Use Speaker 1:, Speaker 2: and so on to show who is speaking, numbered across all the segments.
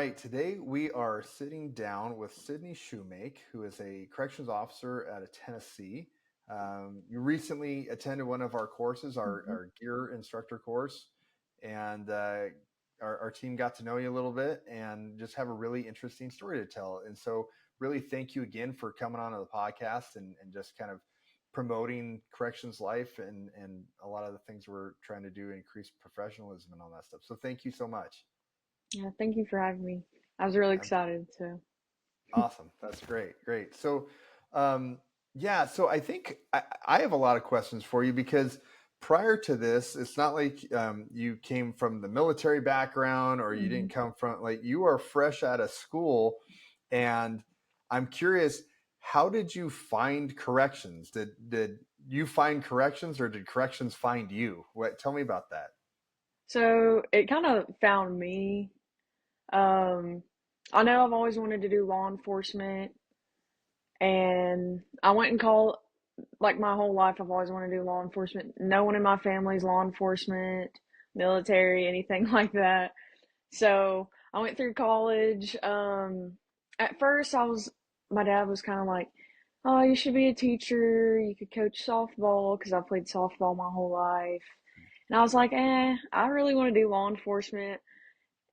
Speaker 1: right. Today we are sitting down with Sidney Shoemake, who is a corrections officer out of Tennessee. You recently attended one of our courses,
Speaker 2: Mhm.
Speaker 1: our gear instructor course, and our team got to know you a little bit and just have a really interesting story to tell. And so, really, thank you again for coming on to the podcast and just kind of promoting corrections life and a lot of the things we're trying to do to increase professionalism and all that stuff. So, thank you so much.
Speaker 2: Yeah, thank you for having me. I was really excited. So,
Speaker 1: Awesome. That's great. Great. So, um, yeah, so I think I have a lot of questions for you because prior to this, it's not like you came from the military background or you
Speaker 2: hmm
Speaker 1: didn't come from like you are fresh out of school. And I'm curious, how did you find corrections? Did you find corrections or did corrections find you? What, tell me about that.
Speaker 2: so it kind of found me. Um, I know I've always wanted to do law enforcement, and I went and called like my whole life. I've always wanted to do law enforcement. No one in my family's law enforcement, military, anything like that. So I went through college. At first, my dad was kind of like, "Oh, you should be a teacher. You could coach softball," because I played softball my whole life. And I was like, I really want to do law enforcement.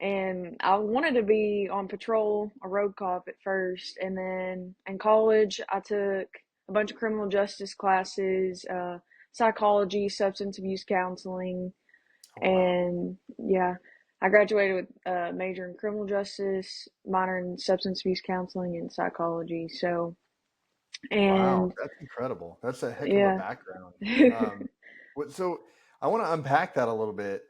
Speaker 2: And I wanted to be on patrol, a road cop at first. And then in college, I took a bunch of criminal justice classes, psychology, substance abuse counseling.
Speaker 1: Oh, wow.
Speaker 2: And yeah, I graduated with a major in criminal justice, minor in substance abuse counseling and psychology. So,
Speaker 1: Wow,
Speaker 2: and
Speaker 1: that's incredible. That's a heck of a
Speaker 2: yeah.
Speaker 1: background. So I want to unpack that a little bit.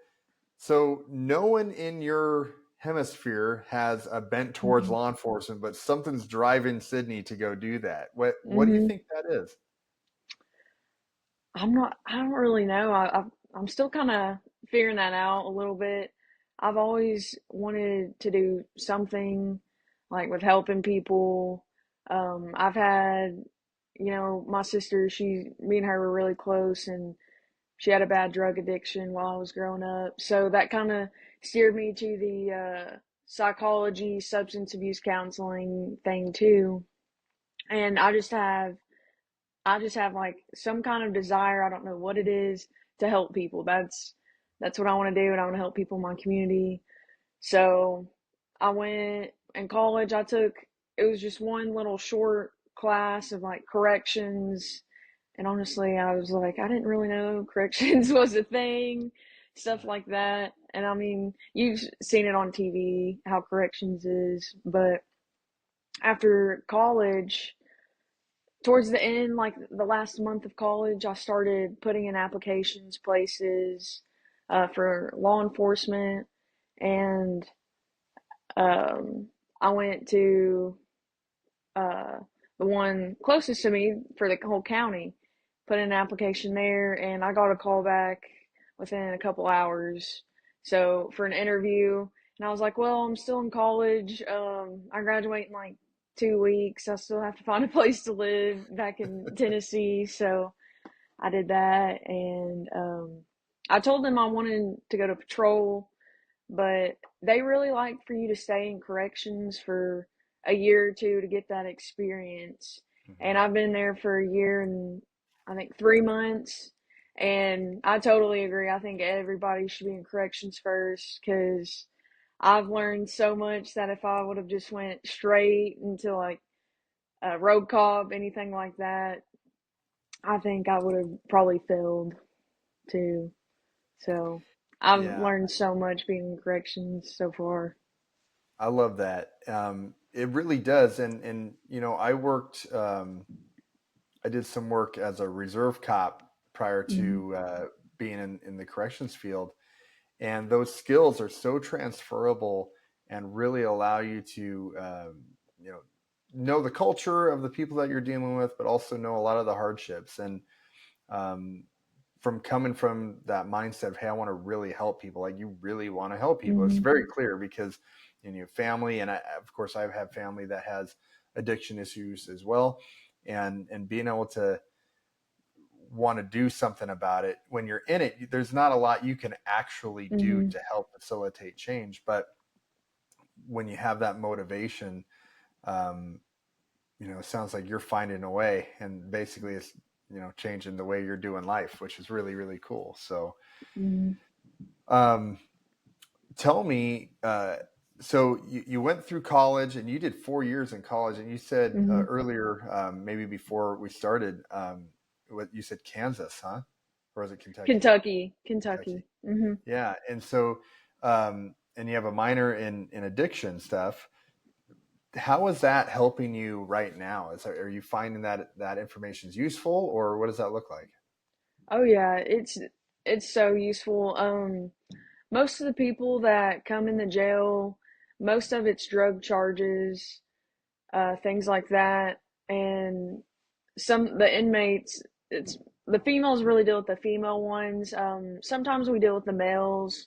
Speaker 1: So no one in your hemisphere has a bent towards
Speaker 2: hmm
Speaker 1: law enforcement, but something's driving Sydney to go do that. What do you
Speaker 2: hmm
Speaker 1: think that is?
Speaker 2: I don't really know. I'm still kind of figuring that out a little bit. I've always wanted to do something like with helping people. I've had, my sister, me and her were really close, and she had a bad drug addiction while I was growing up. So that kind of steered me to the psychology, substance abuse counseling thing too. And I just have like some kind of desire, I don't know what it is, to help people. That's what I want to do, and I want to help people in my community. So I went in college, it was just one little short class of like corrections. And honestly, I was like, I didn't really know corrections was a thing, stuff like that. And I mean, you've seen it on TV, how corrections is. But after college, towards the end, like the last month of college, I started putting in applications places for law enforcement. And um, I went to uh, the one closest to me for the whole county, put in an application there, and I got a call back within a couple hours. So for an interview, and I was like, well, I'm still in college. I graduate in like 2 weeks. I still have to find a place to live back in Tennessee. So I did that, and I told them I wanted to go to patrol, but they really like for you to stay in corrections for a year or two to get that experience. And
Speaker 1: Mhm.
Speaker 2: I've been there for a year and I think 3 months. And I totally agree. I think everybody should be in corrections first because I've learned so much that if I would have just went straight into like a road cop, anything like that, I think I would have probably failed too. So I've
Speaker 1: Yeah,
Speaker 2: learned so much being in corrections so far.
Speaker 1: I love that. It really does. And I worked. I did some work as a reserve cop prior
Speaker 2: Mhm.
Speaker 1: to being in the corrections field. And those skills are so transferable and really allow you to, you know the culture of the people that you're dealing with, but also know a lot of the hardships. And um, from coming from that mindset of, hey, I want to really help people, like you really want to help people. It's
Speaker 2: Mhm.
Speaker 1: very clear because you have family, and of course, I have family that has addiction issues as well, and being able to want to do something about it when you're in it, there's not a lot you can actually do
Speaker 2: Mhm.
Speaker 1: to help facilitate change. But when you have that motivation, um, it sounds like you're finding a way, and basically it's changing the way you're doing life, which is really really cool. So,
Speaker 2: Mm-hmm.
Speaker 1: um, tell me, so you went through college and you did 4 years in college, and you said
Speaker 2: Mm-hmm.
Speaker 1: earlier, maybe before we started, what you said, Kansas, huh? Or was it Kentucky?
Speaker 2: Kentucky,
Speaker 1: Kentucky.
Speaker 2: Kentucky. Mm-hmm.
Speaker 1: Yeah, and so, and you have a minor in addiction stuff. How is that helping you right now? Are you finding that that information is useful, or what does that look like?
Speaker 2: Oh yeah, it's so useful. Most of the people that come in the jail, most of it's drug charges, things like that, and the inmates. It's the females really deal with the female ones. Sometimes we deal with the males,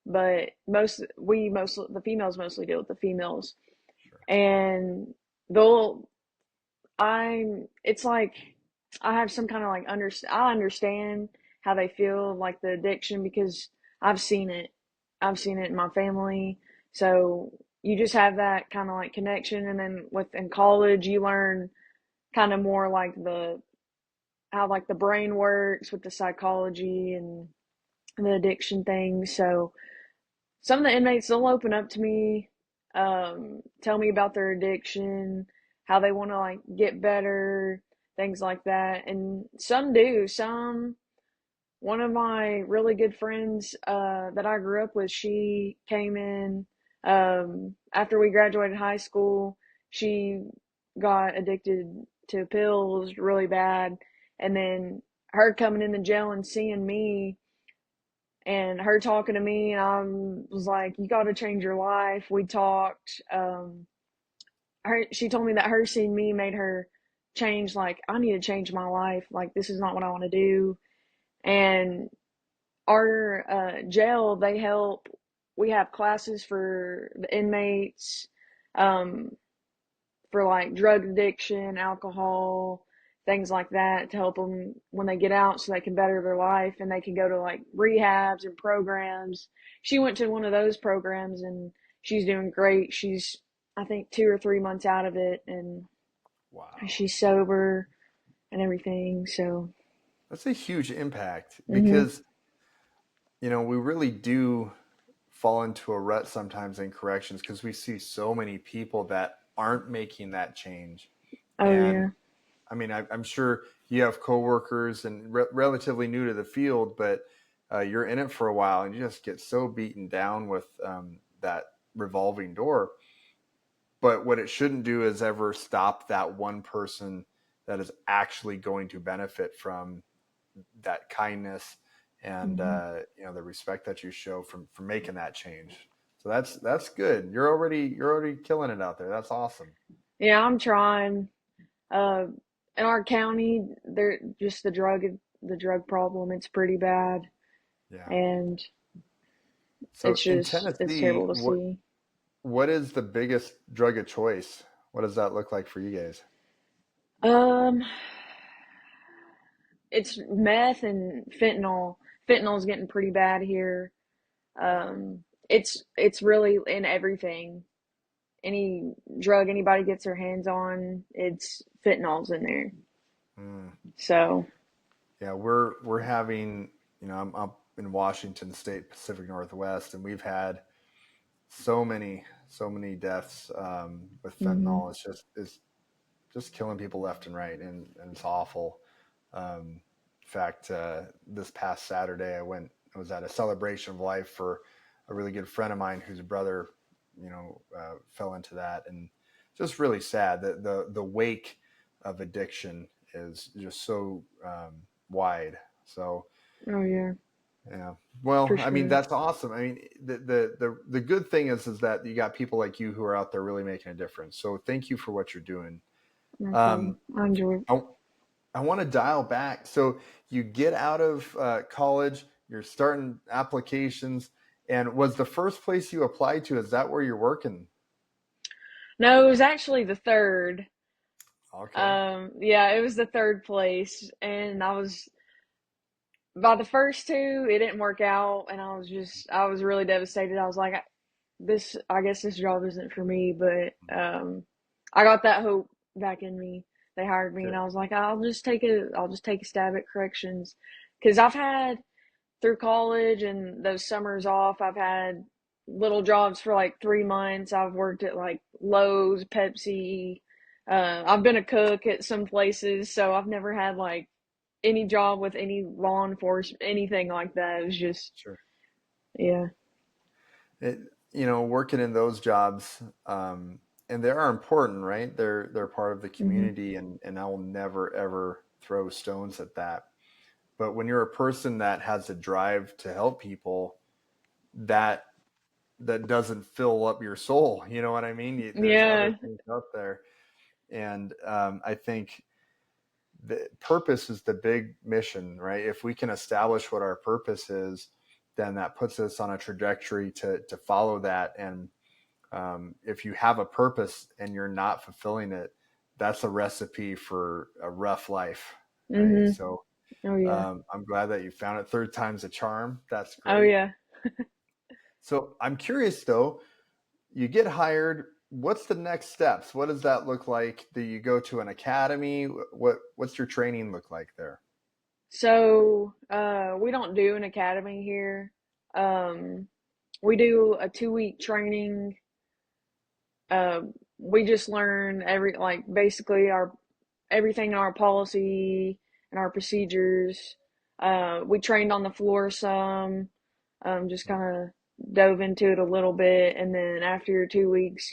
Speaker 2: but the females mostly deal with the females,
Speaker 1: Sure.
Speaker 2: and they'll it's like I have some kind of like I understand how they feel like the addiction because I've seen it. I've seen it in my family. So you just have that kind of like connection, and then in college you learn kind of more like the how like the brain works with the psychology and the addiction thing. So some of the inmates they'll open up to me, tell me about their addiction, how they want to like get better, things like that. And some do. Some One of my really good friends that I grew up with, she came in after we graduated high school. She got addicted to pills really bad, and then her coming in the jail and seeing me and her talking to me, and I was like, "You got to change your life." We talked. She told me that her seeing me made her change. Like, I need to change my life. Like, this is not what I want to do. And our jail, they help. We have classes for the inmates, um, for like drug addiction, alcohol, things like that to help them when they get out so they can better their life and they can go to like rehabs and programs. She went to one of those programs and she's doing great. She's, I think, 2 or 3 months out of it and
Speaker 1: Wow.
Speaker 2: she's sober and everything. So,
Speaker 1: That's a huge impact
Speaker 2: mhm.
Speaker 1: because, we really do fall into a rut sometimes in corrections because we see so many people that aren't making that change.
Speaker 2: Oh
Speaker 1: And
Speaker 2: yeah.
Speaker 1: I mean, I'm sure you have coworkers and relatively new to the field, but you're in it for a while and you just get so beaten down with that revolving door. But what it shouldn't do is ever stop that one person that is actually going to benefit from that kindness and
Speaker 2: Mhm.
Speaker 1: the respect that you show from making that change. So that's good. You're already killing it out there. That's awesome.
Speaker 2: Yeah, I'm trying. Uh, in our county, there just the drug problem. It's pretty bad,
Speaker 1: Yeah.
Speaker 2: and
Speaker 1: So in
Speaker 2: it's
Speaker 1: Tennessee,
Speaker 2: terrible to see.
Speaker 1: what is the biggest drug of choice? What does that look like for you guys?
Speaker 2: Um, it's meth and fentanyl. Fentanyl's getting pretty bad here.
Speaker 1: Yeah.
Speaker 2: It's really in everything. Any drug anybody gets their hands on, it's fentanyl's in there.
Speaker 1: Mm.
Speaker 2: So,
Speaker 1: Yeah, we're having, I'm up in Washington State, Pacific Northwest, and we've had so many deaths with
Speaker 2: mhm,
Speaker 1: fentanyl. It's just killing people left and right, and it's awful. In fact, this past Saturday, I was at a celebration of life for a really good friend of mine whose brother, fell into that, and just really sad that the wake of addiction is just so wide. So
Speaker 2: oh yeah,
Speaker 1: yeah. Well,
Speaker 2: for
Speaker 1: I mean,
Speaker 2: sure.
Speaker 1: that's awesome. I mean, the good thing is that you got people like you who are out there really making a difference. So thank you for what you're doing.
Speaker 2: No
Speaker 1: Um,
Speaker 2: problem. I enjoy it.
Speaker 1: I, I want to dial back. So you get out of college, you're starting applications, and was the first place you applied to? Is that where you're working?
Speaker 2: No, it was actually the third.
Speaker 1: Okay.
Speaker 2: Yeah, it was the third place, and I was by the first two, it didn't work out, and I was really devastated. I was like, I guess this job isn't for me, but I got that hope back in me. They hired me, and
Speaker 1: Good.
Speaker 2: I was like, I'll just take a stab at corrections, because I've had through college and those summers off, I've had little jobs for like 3 months. I've worked at like Lowe's, Pepsi. I've been a cook at some places, so I've never had like any job with any law enforcement, anything like that. It was just,
Speaker 1: Sure.
Speaker 2: yeah.
Speaker 1: It, working in those jobs, and they are important, right? They're part of the
Speaker 2: Hmm.
Speaker 1: community, and I will never ever throw stones at that. But when you're a person that has a drive to help people, that that doesn't fill up your soul. You know what I mean? There's other
Speaker 2: Yeah.
Speaker 1: things out there, and I think the purpose is the big mission, right? If we can establish what our purpose is, then that puts us on a trajectory to follow that. And if you have a purpose and you're not fulfilling it, that's a recipe for a rough life, right?
Speaker 2: Hmm.
Speaker 1: So
Speaker 2: Oh yeah.
Speaker 1: I'm glad that you found it. Third time's a charm. That's
Speaker 2: Oh
Speaker 1: great.
Speaker 2: yeah.
Speaker 1: So I'm curious though, you get hired. What's the next steps? What does that look like? Do you go to an academy? What's your training look like there?
Speaker 2: So, we don't do an academy here. Um, we do a 2 week training. Uh, we just learn like basically everything in our policy and our procedures. We trained on the floor some, just kind of dove into it a little bit, and then after your 2 weeks,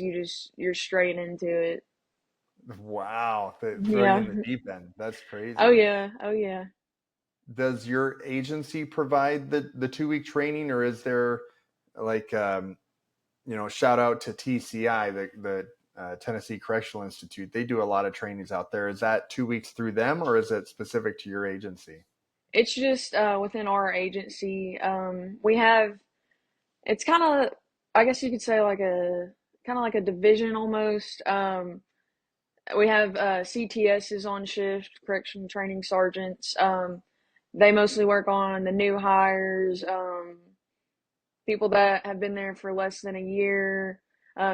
Speaker 2: you're straight into it.
Speaker 1: Wow, they throw you
Speaker 2: Yeah.
Speaker 1: in the deep end. That's
Speaker 2: Oh
Speaker 1: crazy.
Speaker 2: yeah. Oh yeah.
Speaker 1: Does your agency provide the 2 week training, or is there like shout out to TCI, the Tennessee Correctional Institute? They do a lot of trainings out there. Is that 2 weeks through them, or is it specific to your agency?
Speaker 2: It's just within our agency. We have it's kind of, I guess you could say, like a kind of like a division almost. We have CTSs on shift, correction training sergeants. They mostly work on the new hires, people that have been there for less than a year,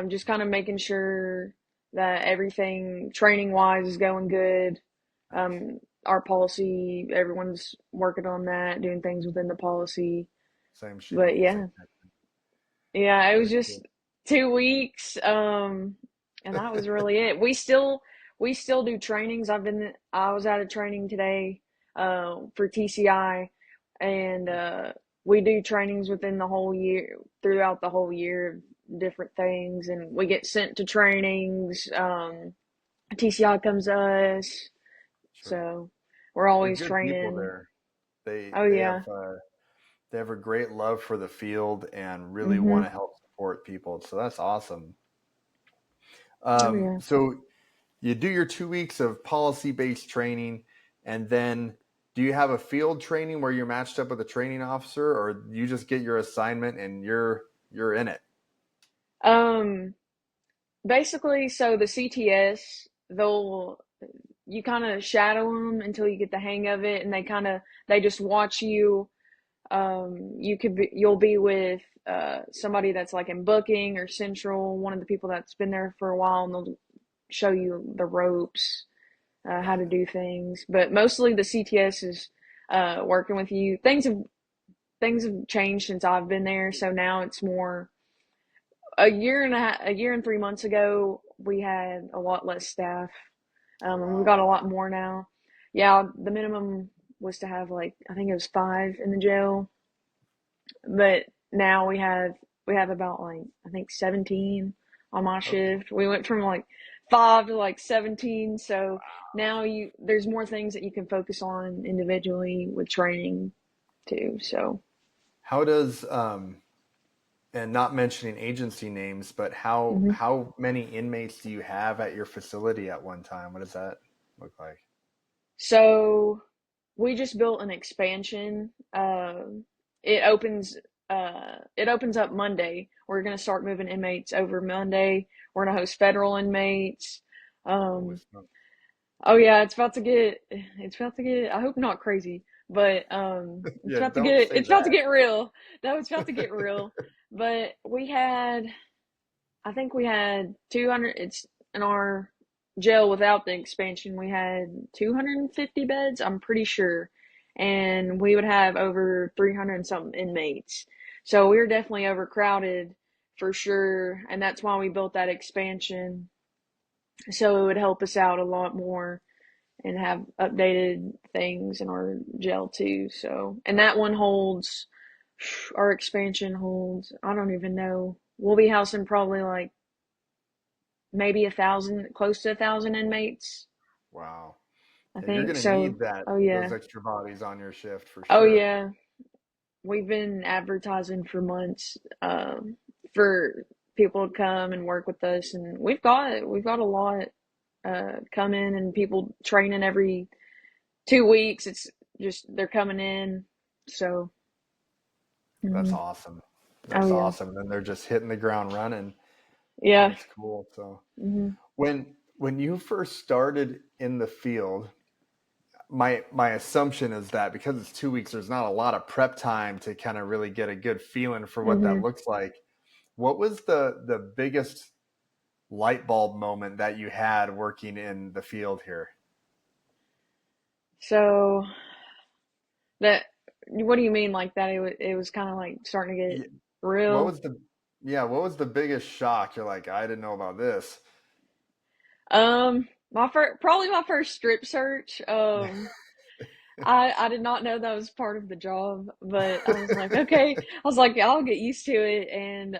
Speaker 2: just kind of making sure that everything training wise is going good.
Speaker 1: Nice.
Speaker 2: Our policy, everyone's working on that, doing things within the policy.
Speaker 1: Same shit.
Speaker 2: But
Speaker 1: Same.
Speaker 2: yeah, yeah, it was
Speaker 1: Very
Speaker 2: just
Speaker 1: cool.
Speaker 2: 2 weeks, and that was really it. We still do trainings. I was at a training today, for TCI, and we do trainings within the whole year, throughout the whole year, of different things, and we get sent to trainings. TCI comes to us,
Speaker 1: Sure.
Speaker 2: so we're
Speaker 1: They're
Speaker 2: always
Speaker 1: good people
Speaker 2: training.
Speaker 1: there. They
Speaker 2: Oh
Speaker 1: they
Speaker 2: yeah.
Speaker 1: have they have a great love for the field and really want
Speaker 2: Mhm.
Speaker 1: to help support people. So that's awesome.
Speaker 2: Oh yeah.
Speaker 1: So you do your 2 weeks of policy based training, and then do you have a field training where you're matched up with a training officer, or you just get your assignment and you're in it?
Speaker 2: Um Basically, so the CTS, they'll you kind of shadow them until you get the hang of it, and they just watch you. You'll be with somebody that's like in booking or central, one of the people that's been there for a while, and they'll show you the ropes, how
Speaker 1: Got
Speaker 2: to
Speaker 1: it.
Speaker 2: do things. But mostly the CTS is working with you. Things have changed since I've been there, so now it's more a year and 3 months ago, we had a lot less staff,
Speaker 1: Oh
Speaker 2: and we've
Speaker 1: wow.
Speaker 2: got a lot more now. Yeah, the minimum was to have like I think it was 5 in the jail, but now we have about like I think 17 on my
Speaker 1: Okay.
Speaker 2: shift. We went from like 5 to like 17, so now you there's more things that you can focus on individually with training too. So,
Speaker 1: How does and not mentioning agency names, but how
Speaker 2: mhm.
Speaker 1: how many inmates do you have at your facility at one time? What does that look like?
Speaker 2: So we just built an expansion. It opens it opens up Monday. We're gonna start moving inmates over Monday. We're gonna host federal inmates.
Speaker 1: Holy
Speaker 2: Um,
Speaker 1: smoke.
Speaker 2: oh yeah, it's about to get I hope not crazy, but
Speaker 1: Yeah, don't say
Speaker 2: it's about to
Speaker 1: that.
Speaker 2: get real. No, it's about to get real. But I think we had 200, it's in our jail without the expansion, we had 250 beds, I'm pretty sure. And we would have over 300 and something inmates. So we were definitely overcrowded for sure. And that's why we built that expansion. So it would help us out a lot more and have updated things in our jail too. So, and that one holds, our expansion holds, I don't even know. We'll be housing probably like maybe 1,000, close to 1,000 inmates,
Speaker 1: Wow.
Speaker 2: I
Speaker 1: Yeah, you're
Speaker 2: think.
Speaker 1: going to
Speaker 2: So,
Speaker 1: need that,
Speaker 2: oh
Speaker 1: those
Speaker 2: yeah.
Speaker 1: extra bodies on your shift for
Speaker 2: Oh
Speaker 1: sure.
Speaker 2: yeah. We've been advertising for months, for people to come and work with us, and we've got a lot, coming, and people training every 2 weeks. It's just, they're coming in. So,
Speaker 1: That's
Speaker 2: mhm.
Speaker 1: awesome.
Speaker 2: Oh
Speaker 1: That's
Speaker 2: yeah.
Speaker 1: awesome. Then they're just hitting the ground running.
Speaker 2: Yeah.
Speaker 1: That's cool. So
Speaker 2: Hmm.
Speaker 1: when you first started in the field, my assumption is that because it's 2 weeks, there's not a lot of prep time to kind of really get a good feeling for what that
Speaker 2: Hmm.
Speaker 1: looks like. What was the biggest light bulb moment that you had working in the field here?
Speaker 2: So that, what do you mean like that? It was kind of like starting to get
Speaker 1: Yeah, what
Speaker 2: real.
Speaker 1: was the what was the biggest shock? You're like, I didn't know about this.
Speaker 2: My first, probably my first strip search. I did not know that was part of the job, but I was like, okay. I was like, I'll get used to it, and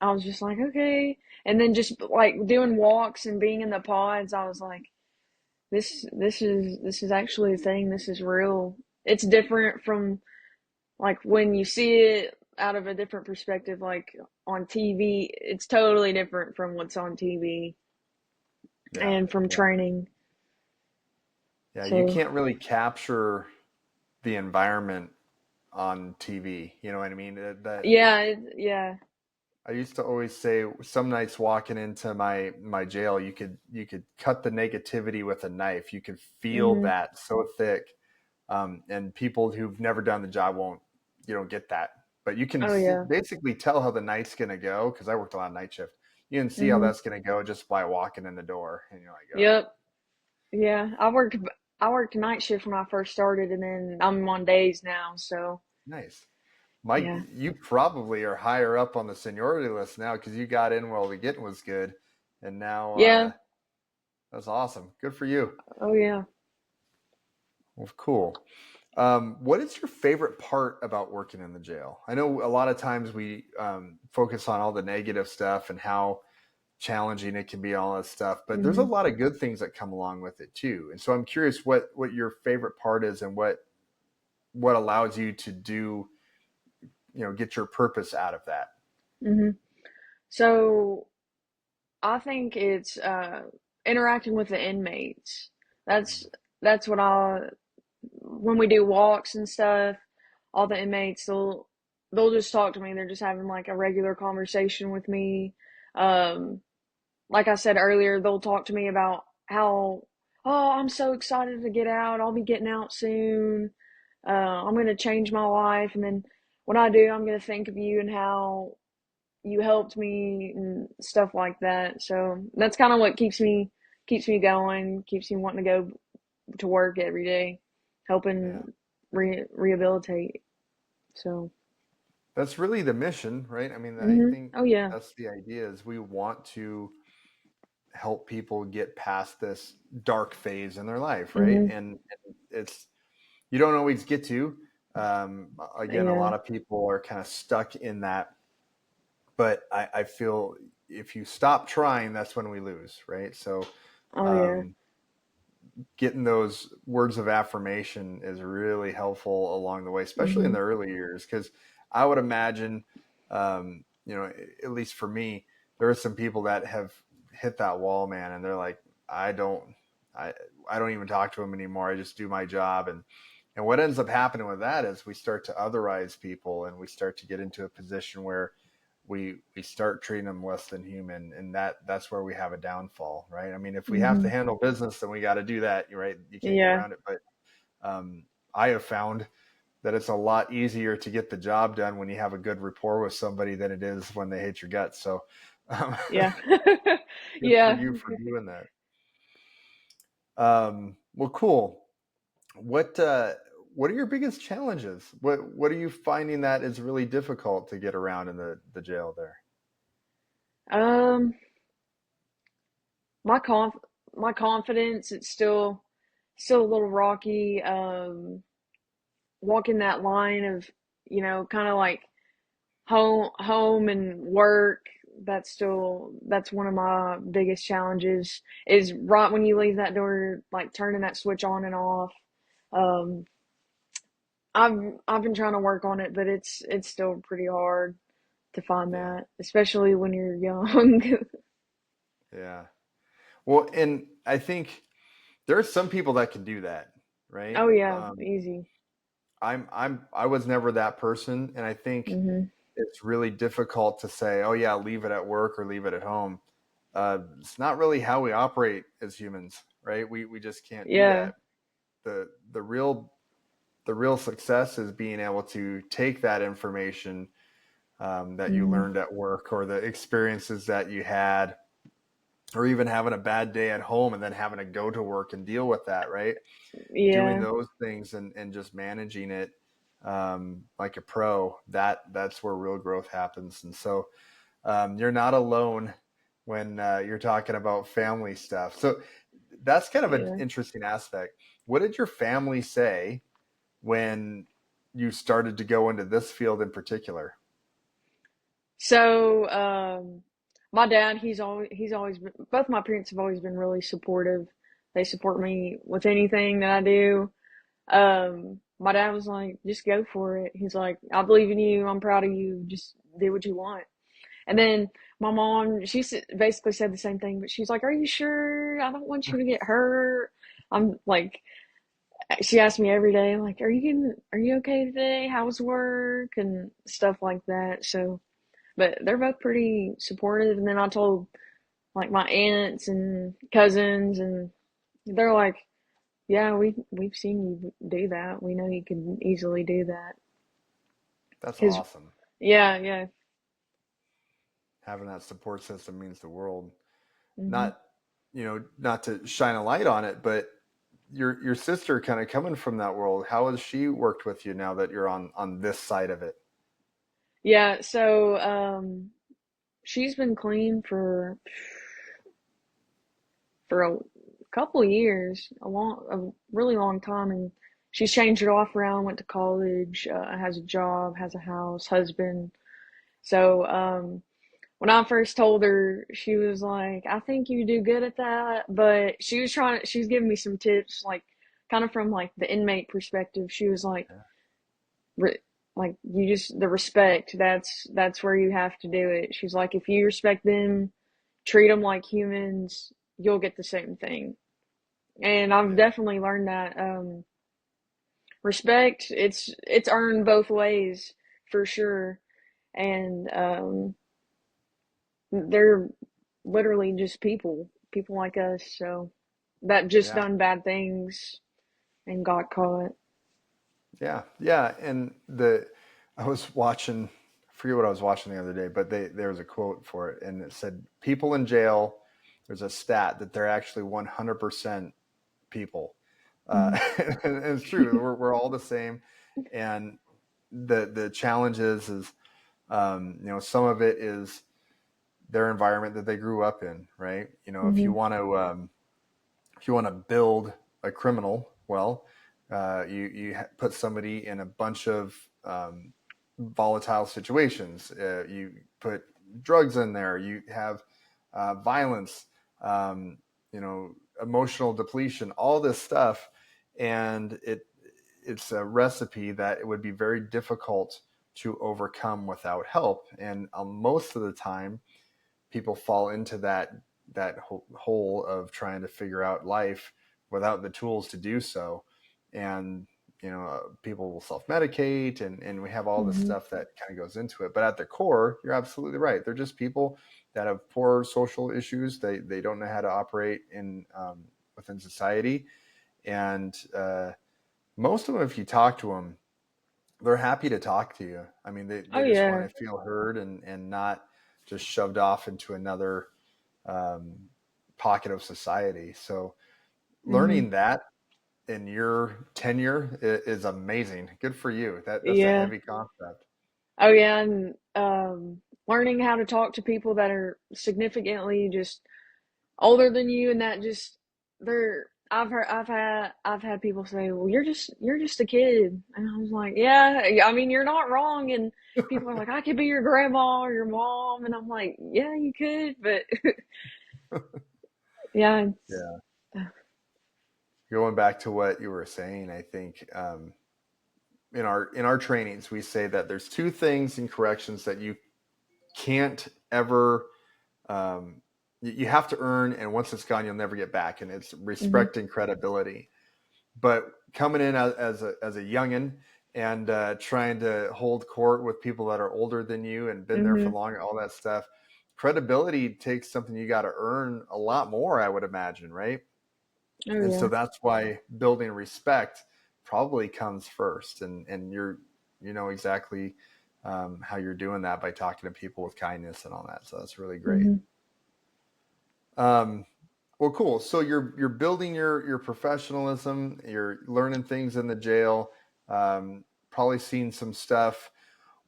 Speaker 2: I was just like, okay. And then just like doing walks and being in the pods, I was like, this is actually a thing. This is real. It's different from like when you see it out of a different perspective, like on TV. It's totally different from what's on TV
Speaker 1: Yeah,
Speaker 2: and from
Speaker 1: yeah,
Speaker 2: training.
Speaker 1: yeah. You
Speaker 2: So
Speaker 1: can't really capture the environment on TV. You know what I mean?
Speaker 2: yeah, yeah.
Speaker 1: I used to always say some nights walking into my jail, you could cut the negativity with a knife. You could feel
Speaker 2: Mhm.
Speaker 1: that so thick, and people who've never done the job won't, you don't get that. But you can
Speaker 2: Oh yeah.
Speaker 1: basically tell how the night's gonna go because I worked a lot of night shift. You can see how
Speaker 2: Mhm.
Speaker 1: that's gonna go just by walking in the door, and you're like, all right,
Speaker 2: Yep. Yeah. I worked night shift when I first started, and then I'm on days now. So
Speaker 1: nice. Mike,
Speaker 2: yeah.
Speaker 1: you probably are higher up on the seniority list now because you got in while the getting was good, and now
Speaker 2: Yeah.
Speaker 1: that's awesome. Good for you.
Speaker 2: Oh yeah.
Speaker 1: Well, cool. What is your favorite part about working in the jail? I know a lot of times we focus on all the negative stuff and how challenging it can be, all that stuff, but there's a
Speaker 2: Mhm.
Speaker 1: lot of good things that come along with it too. And so I'm curious what your favorite part is and what allows you to do, get your purpose out of that.
Speaker 2: Mhm. So I think it's interacting with the inmates. That's that's what I when we do walks and stuff, all the inmates they'll just talk to me. They're just having like a regular conversation with me. Um, like I said earlier, they'll talk to me about how, oh, I'm so excited to get out. I'll be getting out soon. I'm going to change my life. And then when I do, I'm going to think of you and how you helped me and stuff like that. So that's kind of what keeps me going, keeps me wanting to go to work every day,
Speaker 1: Yeah.
Speaker 2: helping rehabilitate. So,
Speaker 1: That's really the mission, right? I mean, I
Speaker 2: mhm.
Speaker 1: think
Speaker 2: Oh yeah.
Speaker 1: that's the idea is we want to help people get past this dark phase in their life, right?
Speaker 2: Mhm.
Speaker 1: And it's you don't always get to. Again, a
Speaker 2: Yeah.
Speaker 1: lot of people are kind of stuck in that, but I feel if you stop trying, that's when we lose, right? So
Speaker 2: Oh yeah.
Speaker 1: um, getting those words of affirmation is really helpful along the way, especially in
Speaker 2: Mhm.
Speaker 1: the early years, because I would imagine, at least for me, there are some people that have hit that wall, man, and they're like, I don't, I, I don't even talk to them anymore. I just do my job, and what ends up happening with that is we start to otherize people, and we start to get into a position where we start treating them less than human, and that's where we have a downfall, right? I mean, if we have to
Speaker 2: Mhm.
Speaker 1: handle business, then we got to do that, right? You can't get
Speaker 2: Yeah.
Speaker 1: around it. But I have found that it's a lot easier to get the job done when you have a good rapport with somebody than it is when they hate your guts. So
Speaker 2: Yeah.
Speaker 1: good for
Speaker 2: Yeah.
Speaker 1: you for doing that. Well, cool. What what are your biggest challenges? What are you finding that is really difficult to get around in the jail there?
Speaker 2: Um, my conf my confidence, it's still a little rocky. Walking that line of, kind of like home and work. That's one of my biggest challenges is right when you leave that door, like turning that switch on and off. Um, I've been trying to work on it, but it's still pretty hard to find
Speaker 1: Yeah.
Speaker 2: that, especially when you're young.
Speaker 1: Yeah. Well, and I think there are some people that can do that, right?
Speaker 2: Oh yeah, easy.
Speaker 1: I was never that person, and I think
Speaker 2: Mhm.
Speaker 1: it's really difficult to say, "Oh yeah, leave it at work or leave it at home." It's not really how we operate as humans, right? We just can't do
Speaker 2: Yeah.
Speaker 1: that. The real success is being able to take that information that you
Speaker 2: Mhm.
Speaker 1: learned at work or the experiences that you had, or even having a bad day at home and then having to go to work and deal with that, right? Doing
Speaker 2: Yeah.
Speaker 1: those things and just managing it like a pro, that's where real growth happens. And so you're not alone when you're talking about family stuff. So that's kind of an
Speaker 2: Yeah.
Speaker 1: interesting aspect. What did your family say when you started to go into this field in particular?
Speaker 2: So, my dad, he's always been, both my parents have always been really supportive. They support me with anything that I do. My dad was like, just go for it. He's like, I believe in you. I'm proud of you. Just do what you want. And then my mom, basically said the same thing, but she's like, are you sure? I don't want you to get hurt. I'm like, she asked me every day, like, are you okay today? How was work? And stuff like that. So, but they're both pretty supportive. And then I told like my aunts and cousins, and they're like, "Yeah, we've seen you do that. We know you can easily do that."
Speaker 1: That's
Speaker 2: Cause
Speaker 1: awesome.
Speaker 2: yeah, yeah,
Speaker 1: Having that support system means the world.
Speaker 2: mhm,
Speaker 1: Not, not to shine a light on it, but your sister kind of coming from that world, how has she worked with you now that you're on this side of it?
Speaker 2: yeah. So she's been clean for a couple years, a really long time, and she's changed her life around. Went to college, has a job, has a house, husband. So when I first told her, she was like, I think you do good at that. But she was giving me some tips, like kind of from like the inmate perspective. She was like, re- like you just, the respect, that's where you have to do it. She's like, if you respect them, treat them like humans, you'll get the same thing. And I've
Speaker 1: Yeah,
Speaker 2: definitely learned that, respect, it's earned both ways for sure. And, they're literally just people like us. So that just
Speaker 1: yeah,
Speaker 2: done bad things and got caught.
Speaker 1: yeah, yeah. And I was watching, I forget what I was watching the other day, but there was a quote for it, and it said, "People in jail." There's a stat that they're actually 100% people,
Speaker 2: Mm-hmm.
Speaker 1: and it's true. We're all the same, and the challenge is some of it is their environment that they grew up in, right? If
Speaker 2: Mm-hmm.
Speaker 1: you want to build a criminal, well, you put somebody in a bunch of volatile situations. You put drugs in there. You have violence, um, emotional depletion, all this stuff, and it's a recipe that it would be very difficult to overcome without help. And most of the time, people fall into that hole of trying to figure out life without the tools to do so. And people will self-medicate, and we have all this
Speaker 2: Mm-hmm.
Speaker 1: stuff that kind of goes into it. But at the core, you're absolutely right. They're just people that have poor social issues. They don't know how to operate in within society. And most of them, if you talk to them, they're happy to talk to you. I mean,
Speaker 2: Oh
Speaker 1: they just want
Speaker 2: yeah.
Speaker 1: to feel heard and not just shoved off into another um, pocket of society. So
Speaker 2: Mhm.
Speaker 1: learning that in your tenure is amazing. Good for you. That's a
Speaker 2: Yeah.
Speaker 1: heavy concept.
Speaker 2: Oh yeah, and learning how to talk to people that are significantly just older than you, and that just they're I've had people say, "Well, you're just a kid," and I was like, "Yeah, I mean, you're not wrong." And people are like, "I could be your grandma or your mom," and I'm like, "Yeah, you could," but yeah, it's,
Speaker 1: Yeah. Going back to what you were saying, I think in our trainings we say that there's two things in corrections that you can't ever um, you have to earn, and once it's gone, you'll never get back. And it's
Speaker 2: mhm,
Speaker 1: respect and credibility. But coming in as a youngin and trying to hold court with people that are older than you and been there for
Speaker 2: mhm,
Speaker 1: longer, all that stuff, credibility takes something you got to earn a lot more, I would imagine, right?
Speaker 2: oh
Speaker 1: And
Speaker 2: yeah,
Speaker 1: so that's why building respect probably comes first. And you know exactly how you're doing that by talking to people with kindness and all that. So that's really great.
Speaker 2: mhm,
Speaker 1: Um, well, cool. So you're building your professionalism. You're learning things in the jail. Probably seen some stuff.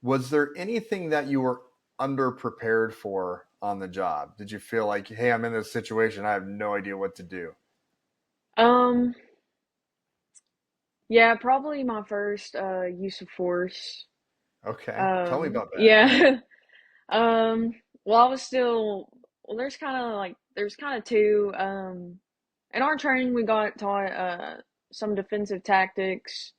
Speaker 1: Was there anything that you were underprepared for on the job? Did you feel like, hey, I'm in this situation, I have no idea what to do?
Speaker 2: um, yeah, probably my first use of force.
Speaker 1: Okay, tell me about that. Yeah.
Speaker 2: Yeah. Well, I was still, well, there's kind of two, in our training, we got taught, some defensive tactics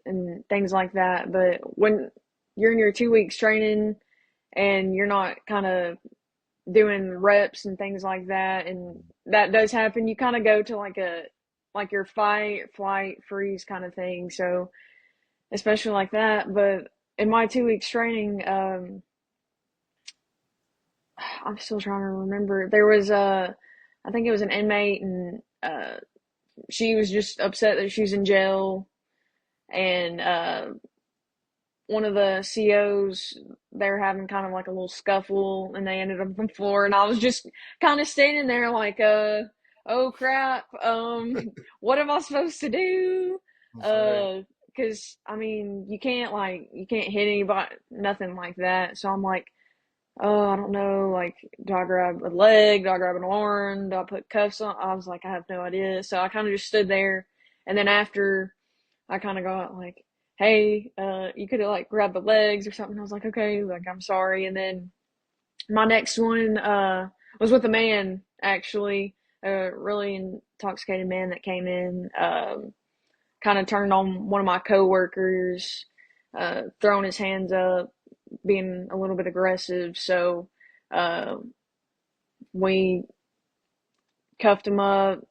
Speaker 2: and things like that. But when you're in your 2 weeks training and you're not kind of doing reps and things like that, and that does happen, you kind of go to like your fight, flight, freeze kind of thing. So, especially like that. But in my 2 weeks training, I'm still trying to remember. There was I think it was an inmate, and she was just upset that she was in jail, and one of the COs, they were having kind of like a little scuffle, and they ended up on the floor, and I was just kind of standing there like, oh crap, what am I supposed to do?
Speaker 1: That's right.
Speaker 2: Uh, because I mean, you can't hit anybody, nothing like that. So I'm like, oh, I don't know. Like, do I grab a leg? Do I grab an arm? Do I put cuffs on? I was like, I have no idea. So I kind of just stood there. And then after, I kind of got like, hey, you could have like grabbed the legs or something. I was like, okay, like, I'm sorry. And then my next one, was with a man, actually, a really intoxicated man that came in, kind of turned on one of my coworkers, throwing his hands up, being a little bit aggressive. So uh, we cuffed him up,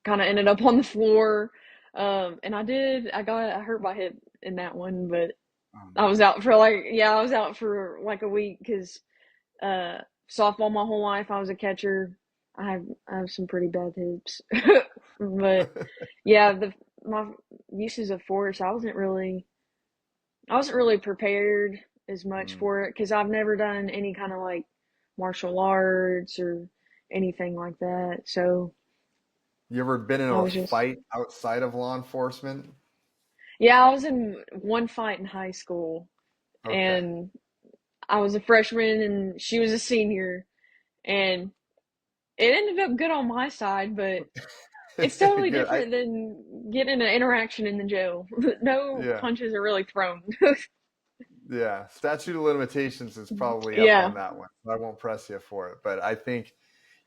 Speaker 2: kind of ended up on the floor. And I hurt my hip in that one, but
Speaker 1: Oh
Speaker 2: I was
Speaker 1: no.
Speaker 2: out for like, yeah, I was out for like a week because uh, softball my whole life. I was a catcher. I have some pretty bad hips, but yeah, the my uses of force, I wasn't really prepared as much
Speaker 1: Mm.
Speaker 2: for it because I've never done any kind of like martial arts or anything like that. So
Speaker 1: You ever been in
Speaker 2: I
Speaker 1: a
Speaker 2: was just,
Speaker 1: fight outside of law enforcement?
Speaker 2: yeah, I was in one fight in high school,
Speaker 1: Okay.
Speaker 2: and I was a freshman and she was a senior, and it ended up good on my side, but it's totally
Speaker 1: Good.
Speaker 2: different than getting an interaction in the jail. No
Speaker 1: Yeah.
Speaker 2: punches are really thrown.
Speaker 1: Yeah. Statute of limitations is probably up
Speaker 2: Yeah.
Speaker 1: on that one. I won't press you for it. But I think,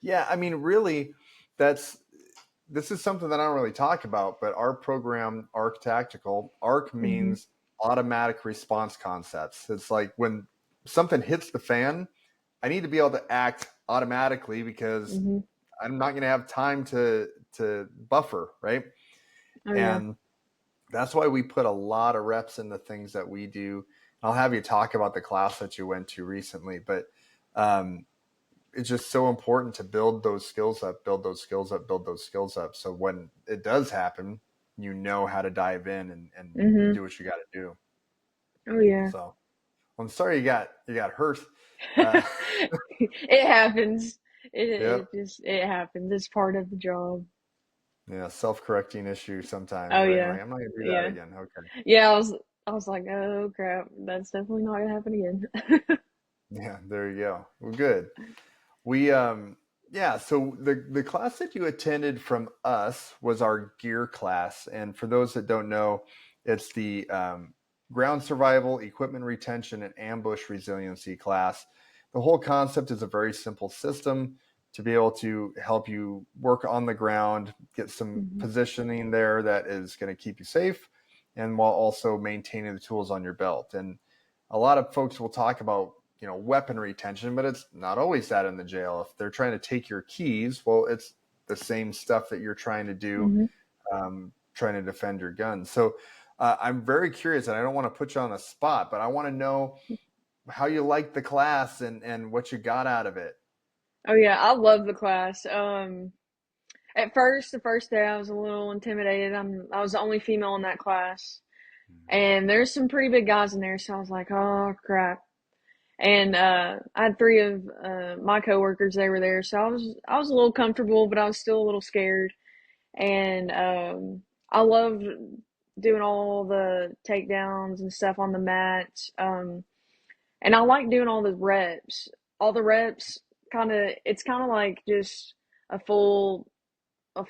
Speaker 1: yeah, I mean, really, that's this is something that I don't really talk about, but our program, ARC Tactical, ARC
Speaker 2: Hmm.
Speaker 1: means automatic response concepts. It's like when something hits the fan, I need to be able to act automatically because
Speaker 2: Hmm.
Speaker 1: I'm not going to have time to buffer, right?
Speaker 2: Oh yeah.
Speaker 1: And that's why we put a lot of reps in the things that we do. I'll have you talk about the class that you went to recently, but um, it's just so important to build those skills up, build those skills up, build those skills up. So when it does happen, you know how to dive in and
Speaker 2: Mhm.
Speaker 1: do what you got to do.
Speaker 2: Oh yeah.
Speaker 1: So I'm sorry you got hurt. Uh,
Speaker 2: It happens.
Speaker 1: yep.
Speaker 2: It happens. It's part of the job.
Speaker 1: Yeah. Self-correcting issue sometimes,
Speaker 2: Oh
Speaker 1: right?
Speaker 2: yeah.
Speaker 1: Like, I'm not going to do that
Speaker 2: Yeah.
Speaker 1: again. Okay.
Speaker 2: Yeah, I was like, oh crap, that's definitely not gonna happen again.
Speaker 1: Yeah. There you go. Well, good. We yeah, so the class that you attended from us was our gear class, and for those that don't know, it's the ground survival, equipment retention, and ambush resiliency class. The whole concept is a very simple system to be able to help you work on the ground, get some
Speaker 2: Mhm.
Speaker 1: positioning there that is going to keep you safe, and while also maintaining the tools on your belt. And a lot of folks will talk about weapon retention, but it's not always that in the jail. If they're trying to take your keys, well, it's the same stuff that you're trying to do,
Speaker 2: Mhm.
Speaker 1: trying to defend your gun. So I'm very curious, and I don't want to put you on the spot, but I want to know how you liked the class and what you got out of it.
Speaker 2: Oh yeah, I love the class. At first, the first day, I was a little intimidated. I was the only female in that class, and there's some pretty big guys in there, so I was like, oh crap. And I had three of my coworkers. They were there, so I was a little comfortable, but I was still a little scared. And I loved doing all the takedowns and stuff on the mat. And I like doing all the reps. All the reps it's kind of like just a full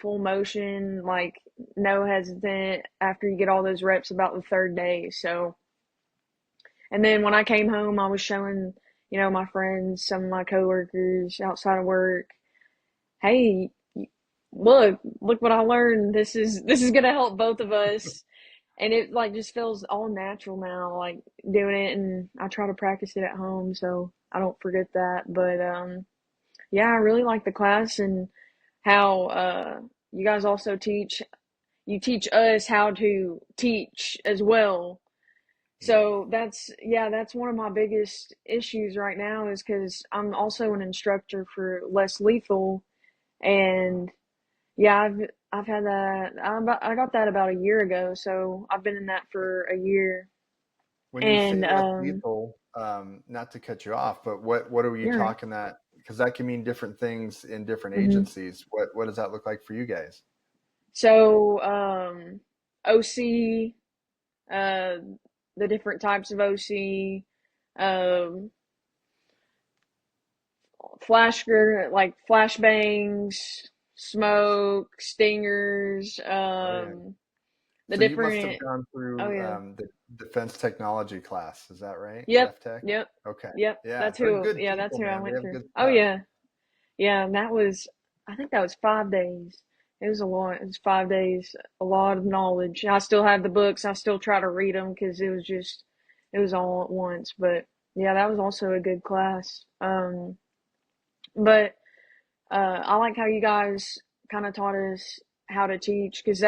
Speaker 2: motion, like no hesitant after you get all those reps about the third day. So, and then when I came home, I was showing, my friends, some of my coworkers outside of work, hey, look what I learned. This is gonna help both of us. And it like just feels all natural now, like doing it, and I try to practice it at home so I don't forget that. But yeah, I really like the class and how you guys also teach us how to teach as well.
Speaker 1: Yep.
Speaker 2: So that's one of my biggest issues right now is because I'm also an instructor for less lethal, and yeah, I've had that. I got that about a year ago, so I've been in that for a year.
Speaker 1: When you say
Speaker 2: And
Speaker 1: less lethal, not to cut you off, but what are you
Speaker 2: you're right.
Speaker 1: talking that? Because that can mean different things in different
Speaker 2: Hmm.
Speaker 1: agencies. What does that look like for you guys?
Speaker 2: So OC, uh, the different types of OC, um, like flashbangs, smoke, stingers,
Speaker 1: Right.
Speaker 2: the
Speaker 1: So you must have
Speaker 2: different.
Speaker 1: gone
Speaker 2: Oh
Speaker 1: through
Speaker 2: yeah.
Speaker 1: the defense technology class. Is that right?
Speaker 2: Yep.
Speaker 1: DefTech?
Speaker 2: Yep.
Speaker 1: Okay.
Speaker 2: Yep.
Speaker 1: Yeah, they're good
Speaker 2: That's
Speaker 1: people,
Speaker 2: who I
Speaker 1: man. They
Speaker 2: went
Speaker 1: have
Speaker 2: through.
Speaker 1: good
Speaker 2: Oh
Speaker 1: stuff.
Speaker 2: yeah. Yeah, and I think that was 5 days. It was a lot. It was 5 days, a lot of knowledge. I still have the books. I still try to read them because it was all at once. But yeah, that was also a good class. But I like how you guys kind of taught us how to teach because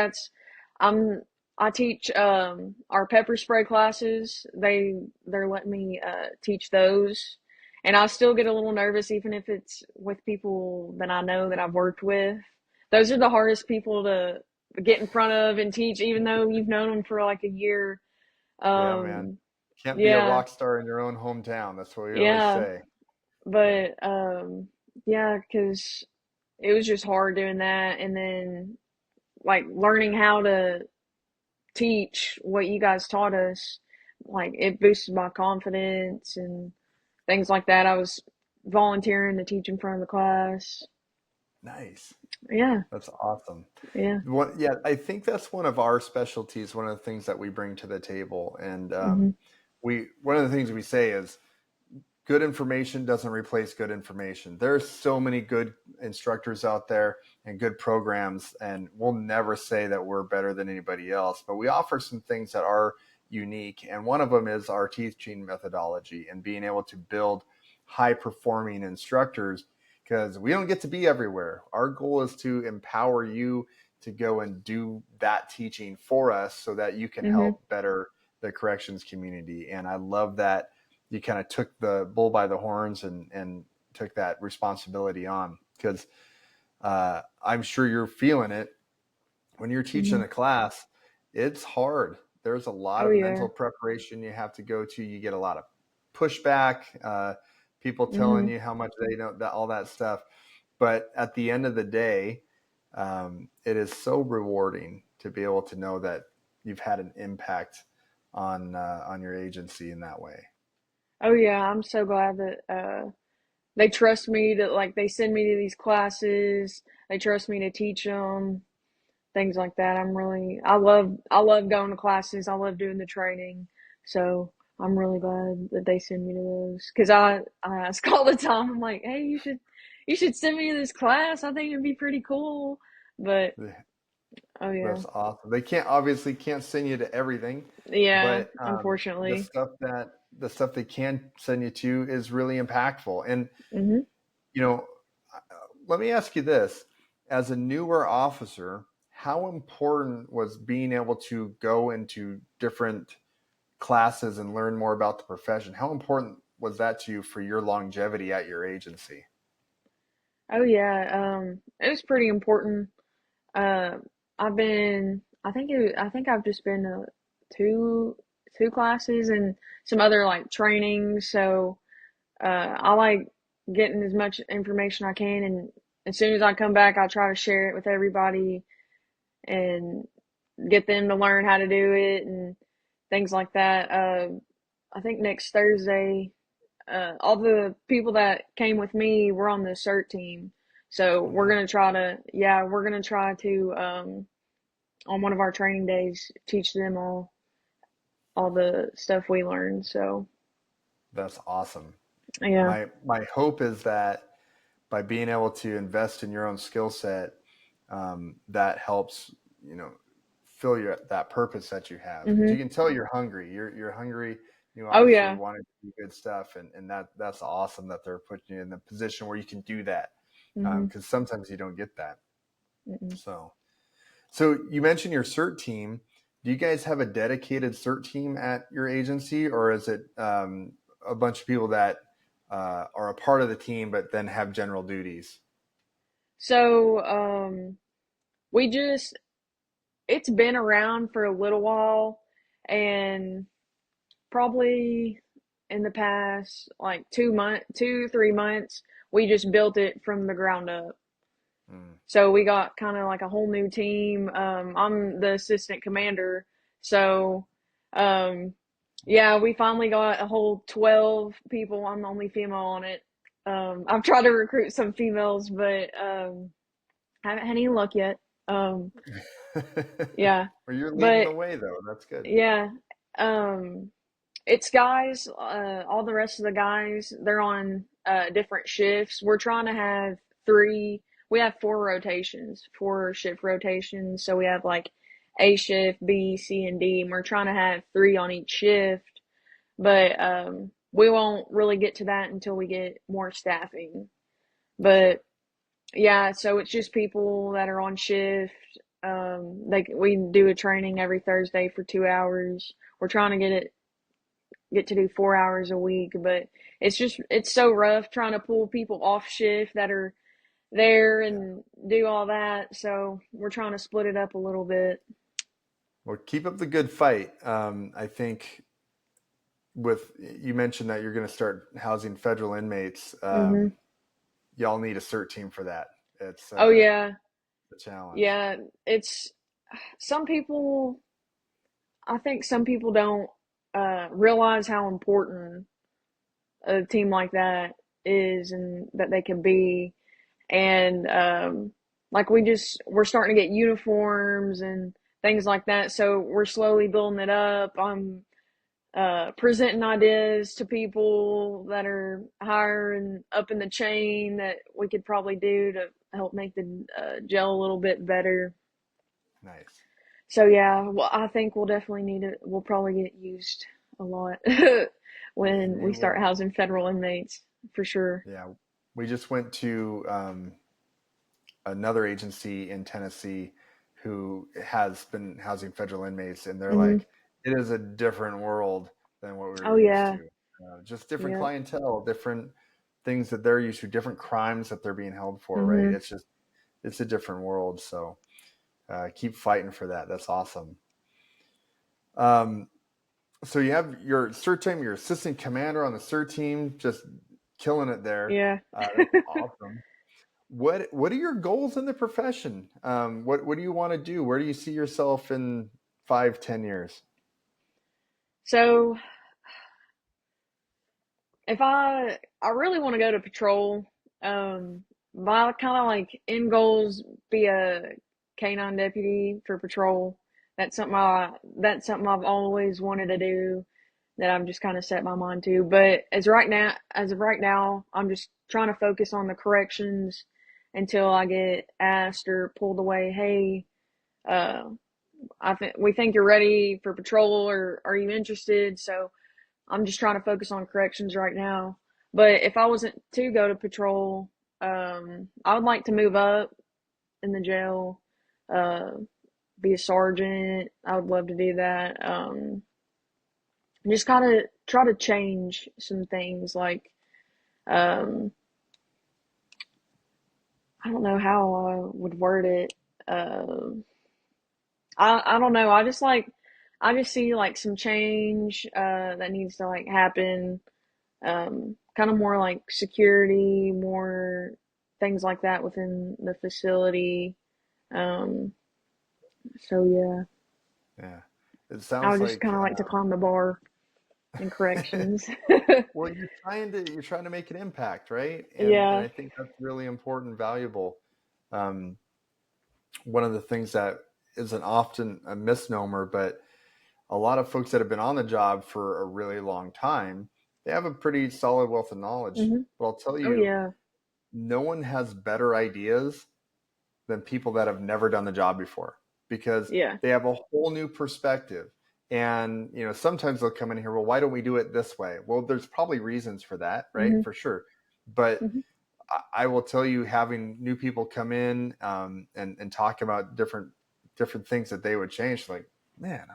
Speaker 2: I'm, I teach, our pepper spray classes. They're letting me, teach those. And I still get a little nervous even if it's with people that I know that I've worked with. Those are the hardest people to get in front of and teach, even though you've known them for like a year.
Speaker 1: Yeah, man.
Speaker 2: Um,
Speaker 1: Can't be a
Speaker 2: yeah,
Speaker 1: rock star in your own hometown. That's what we always
Speaker 2: yeah,
Speaker 1: say. Yeah.
Speaker 2: but, yeah, because it was just hard doing that. And then like learning how to teach what you guys taught us, like it boosted my confidence and things like that. I was volunteering to teach in front of the class.
Speaker 1: Nice.
Speaker 2: Yeah,
Speaker 1: That's awesome.
Speaker 2: yeah.
Speaker 1: Yeah, I think that's one of our specialties, one of the things that we bring to the table. And
Speaker 2: Mhm.
Speaker 1: we one of the things we say is good information doesn't replace good information. There's so many good instructors out there and good programs, and we'll never say that we're better than anybody else, but we offer some things that are unique. And one of them is our teaching methodology and being able to build high performing instructors because we don't get to be everywhere. Our goal is to empower you to go and do that teaching for us so that you can
Speaker 2: Mhm.
Speaker 1: help better the corrections community. And I love that you kind of took the bull by the horns and took that responsibility on because I'm sure you're feeling it when you're teaching
Speaker 2: Mhm.
Speaker 1: a class. it's hard. There's a lot
Speaker 2: Oh
Speaker 1: of
Speaker 2: yeah.
Speaker 1: mental preparation you have to go to. You get a lot of pushback, people telling
Speaker 2: Mhm.
Speaker 1: you how much they know, that all that stuff. But at the end of the day, it is so rewarding to be able to know that you've had an impact on your agency in that way.
Speaker 2: Oh yeah, I'm so glad that they trust me to like they send me to these classes. They trust me to teach them things like that. I love going to classes. I love doing the training. So I'm really glad that they send me to those because I ask all the time. I'm like, hey, you should send me to this class. I think it'd be pretty cool. But oh yeah,
Speaker 1: That's awesome. They can't obviously can't send you to everything,
Speaker 2: yeah.
Speaker 1: but
Speaker 2: Unfortunately.
Speaker 1: the stuff they can send you to is really impactful. And
Speaker 2: Mhm.
Speaker 1: you know, let me ask you this: as a newer officer, how important was being able to go into different classes and learn more about the profession? How important was that to you for your longevity at your agency?
Speaker 2: Oh yeah. It was pretty important. Uh, I think I've just been to two, two classes and some other like trainings. So, I like getting as much information I can. And as soon as I come back, I try to share it with everybody and get them to learn how to do it and things like that. I think next Thursday, all the people that came with me were on the CERT team. So
Speaker 1: Oh, nice.
Speaker 2: we're gonna try to, on one of our training days, teach them all the stuff we learned. So
Speaker 1: That's awesome.
Speaker 2: yeah.
Speaker 1: My hope is that by being able to invest in your own skill set, that helps, you know, fill your that purpose that you have, because you
Speaker 2: Mhm.
Speaker 1: can tell you're hungry. You're hungry new
Speaker 2: Oh
Speaker 1: officer
Speaker 2: yeah.
Speaker 1: wanting to do good stuff, and that's awesome that they're putting you in the position where you can do that,
Speaker 2: Mhm.
Speaker 1: because sometimes you don't get that.
Speaker 2: Mhm.
Speaker 1: So you mentioned your CERT team. Do you guys have a dedicated CERT team at your agency, or is it a bunch of people that are a part of the team but then have general duties?
Speaker 2: So we just it's been around for a little while, and probably in the past like 3 months, we just built it from the ground up.
Speaker 1: Mm.
Speaker 2: So we got kind of like a whole new team. I'm the assistant commander. So, um, yeah, we finally got a whole 12 people. I'm the only female on it. I've tried to recruit some females, but haven't had any luck yet. Um, yeah,
Speaker 1: Well, you're leading
Speaker 2: but
Speaker 1: the way, though. That's good.
Speaker 2: yeah, um, it's guys. All the rest of the guys, they're on different shifts. We're trying to have three. We have four rotations, four shift rotations. So we have like A shift, B, C, and D. And we're trying to have three on each shift. But we won't really get to that until we get more staffing.
Speaker 1: Sure.
Speaker 2: But yeah, so it's just people that are on shift. Like we do a training every Thursday for 2 hours. We're trying to get to do 4 hours a week, but it's so rough trying to pull people off shift that are there
Speaker 1: Yeah.
Speaker 2: and do all that. So we're trying to split it up a little bit.
Speaker 1: Well, keep up the good fight. I think with you mentioned that you're going to start housing federal inmates.
Speaker 2: Mhm.
Speaker 1: Y'all need a CERT team for that. It's
Speaker 2: Oh yeah.
Speaker 1: a challenge.
Speaker 2: Yeah, it's some people I think some people don't realize how important a team like that is and that they can be. And like we're starting to get uniforms and things like that, so we're slowly building it up. I'm presenting ideas to people that are higher and up in the chain that we could probably do to help make the gel a little bit better.
Speaker 1: Nice.
Speaker 2: So yeah, well, I think we'll definitely need it. We'll probably get used a lot when
Speaker 1: And
Speaker 2: we
Speaker 1: you
Speaker 2: start
Speaker 1: will.
Speaker 2: housing federal inmates for sure.
Speaker 1: Yeah. We just went to another agency in Tennessee who has been housing federal inmates, and they're
Speaker 2: Hmm.
Speaker 1: like, it is a different world than what we were
Speaker 2: Oh
Speaker 1: used
Speaker 2: yeah,
Speaker 1: to. Just different
Speaker 2: yeah.
Speaker 1: clientele, different things that they're used to, different crimes that they're being held for, right?
Speaker 2: Hmm.
Speaker 1: It's a different world. So keep fighting for that. That's awesome. Um, so you have your CERT team, your assistant commander on the CERT team, just killing it there.
Speaker 2: Yeah.
Speaker 1: That's awesome. What are your goals in the profession? What do you want to do? Where do you see yourself in 5, 10 years?
Speaker 2: So if I really want to go to patrol, my kind of like end goals be a canine deputy for patrol. That's something I've always wanted to do that I've just kind of set my mind to. But as of right now, I'm just trying to focus on the corrections until I get asked or pulled away. Hey, uh, we think you're ready for patrol, or are you interested? So I'm just trying to focus on corrections right now. But if I wasn't to go to patrol, I would like to move up in the jail, uh, be a sergeant. I would love to do that. Just kind of try to change some things. Like, um, I don't know how I would word it. Uh, I don't know. I just see like some change, that needs to like happen. Kind of more like security, more things like that within the facility. Um, so yeah,
Speaker 1: Yeah, it
Speaker 2: I
Speaker 1: sounds
Speaker 2: would just
Speaker 1: like
Speaker 2: kind of like to climb the bar in corrections.
Speaker 1: well, you're trying to make an impact, right? And
Speaker 2: Yeah.
Speaker 1: I think that's really important, valuable. Um, One of the things that isn't often a misnomer, but a lot of folks that have been on the job for a really long time, they have a pretty solid wealth of knowledge.
Speaker 2: Hmm.
Speaker 1: But I'll tell
Speaker 2: Oh
Speaker 1: you,
Speaker 2: yeah.
Speaker 1: no one has better ideas than people that have never done the job before because
Speaker 2: Yeah.
Speaker 1: they have a whole new perspective. And sometimes they'll come in here, well, why don't we do it this way? Well, there's probably reasons for that, right?
Speaker 2: Hmm.
Speaker 1: For sure. But
Speaker 2: Hmm.
Speaker 1: I will tell you, having new people come in, and talk about different things that they would change, like, man,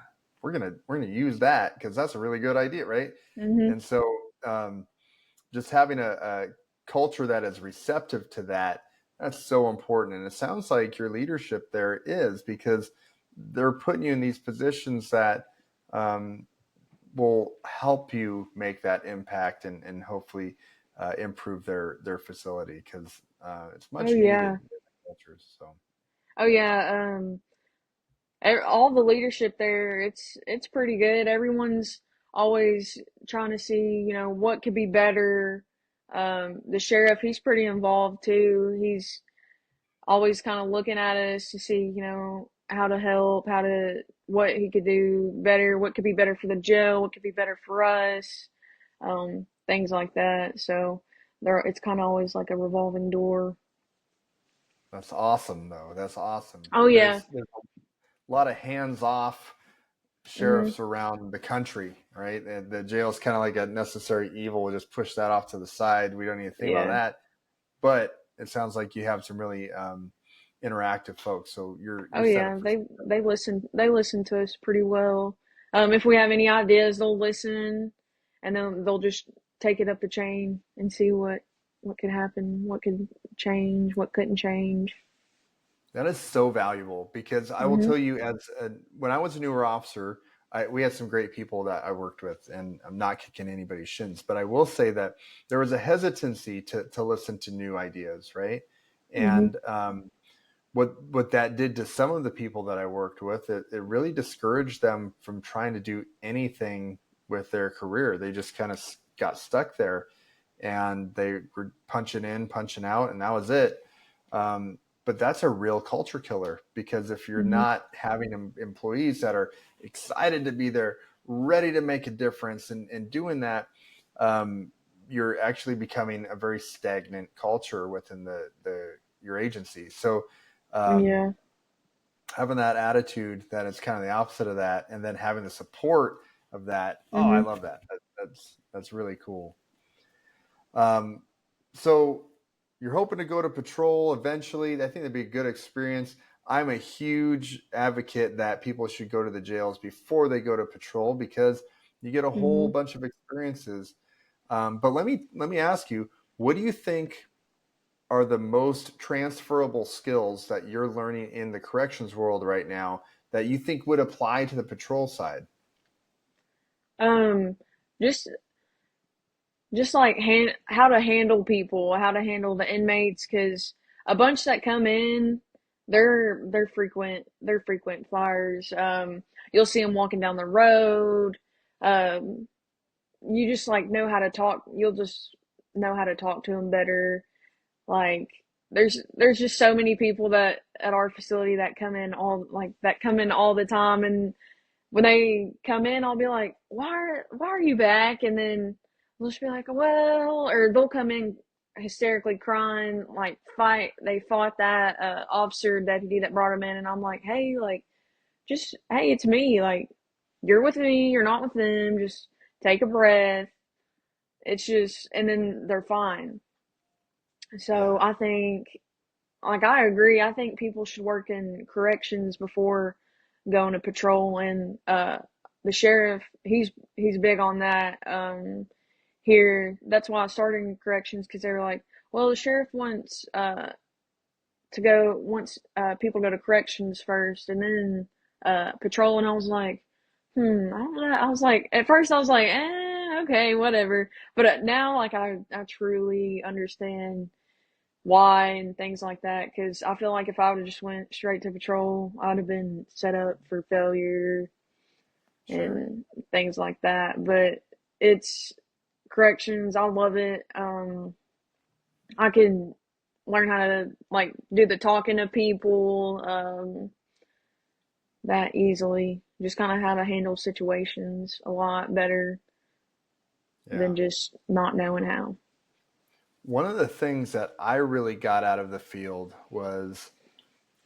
Speaker 1: we're gonna use that because that's a really good idea, right?
Speaker 2: Hmm.
Speaker 1: And so, um, just having a culture that is receptive to that, that's so important. And it sounds like your leadership there is, because they're putting you in these positions that, um, will help you make that impact, and hopefully improve their facility, because it's
Speaker 2: Oh
Speaker 1: much needed
Speaker 2: yeah.
Speaker 1: in the cultures. So
Speaker 2: Oh yeah. All the leadership there, it's pretty good. Everyone's always trying to see, what could be better. The sheriff, he's pretty involved too. He's always kind of looking at us to see, how to help, what he could do better, what could be better for the jail, what could be better for us, things like that. So it's kind of always like a revolving door.
Speaker 1: that's awesome, though. That's awesome.
Speaker 2: Oh yeah.
Speaker 1: There's a lot of hands off
Speaker 2: Mhm.
Speaker 1: sheriffs around the country, right? And the jail is kind of like a necessary evil. We'll just push that off to the side. We don't need to think about
Speaker 2: Yeah.
Speaker 1: that. But it sounds like you have some really interactive folks. So
Speaker 2: Oh
Speaker 1: you're set up
Speaker 2: yeah.
Speaker 1: for
Speaker 2: They listen to us pretty well. If we have any ideas, they'll listen, and then they'll just take it up the chain and see what could happen, what could change, what couldn't change.
Speaker 1: that is so valuable, because I will
Speaker 2: Mhm.
Speaker 1: tell you, when I was a newer officer, we had some great people that I worked with, and I'm not kicking anybody's shins, but I will say that there was a hesitancy to listen to new ideas, right?
Speaker 2: Mhm.
Speaker 1: And what that did to some of the people that I worked with, it really discouraged them from trying to do anything with their career. They just kind of got stuck there, and they were punching in, punching out, and that was it. But that's a real culture killer, because if you're
Speaker 2: Mhm.
Speaker 1: not having employees that are excited to be there, ready to make a difference, and doing that, um, you're actually becoming a very stagnant culture within the your agency. So, um,
Speaker 2: Yeah.
Speaker 1: having that attitude that it's kind of the opposite of that, and then having the support of that, oh, I
Speaker 2: Mhm.
Speaker 1: love that. That's really cool. Um, so you're hoping to go to patrol eventually. I think that'd be a good experience. I'm a huge advocate that people should go to the jails before they go to patrol, because you get a whole
Speaker 2: Mhm.
Speaker 1: bunch of experiences. But let me ask you, what do you think are the most transferable skills that you're learning in the corrections world right now that you think would apply to the patrol side?
Speaker 2: Um, just like how to handle people, how to handle the inmates, because a bunch that come in, they're frequent flyers. You'll see them walking down the road. Um, you just like know how to talk. You'll just know how to talk to them better. Like there's just so many people that at our facility that come in all the time, and when they come in, I'll be like, why are you back? And then they'll just be like, well, or they'll come in hysterically crying, like they fought that officer deputy that brought them in, and I'm like, hey, like, just hey, it's me, like, you're with me, you're not with them, just take a breath. It's just, and then they're fine. So
Speaker 1: Yeah,
Speaker 2: I think, like, I agree. I think people should work in corrections before going to patrol. And the sheriff, he's big on that. Here, that's why I started in corrections, because they were like, well, the sheriff wants people to go to corrections first, and then patrol. And I was like, I don't know. I was like, at first I was like, okay, whatever. But now, like, I truly understand why and things like that, because I feel like if I would have just went straight to patrol, I'd have been set up for failure
Speaker 1: sure.
Speaker 2: and things like that. But it's corrections. I love it. I can learn how to like do the talking to people that easily. Just kind of how to handle situations a lot better
Speaker 1: Yeah.
Speaker 2: than just not knowing how.
Speaker 1: One of the things that I really got out of the field was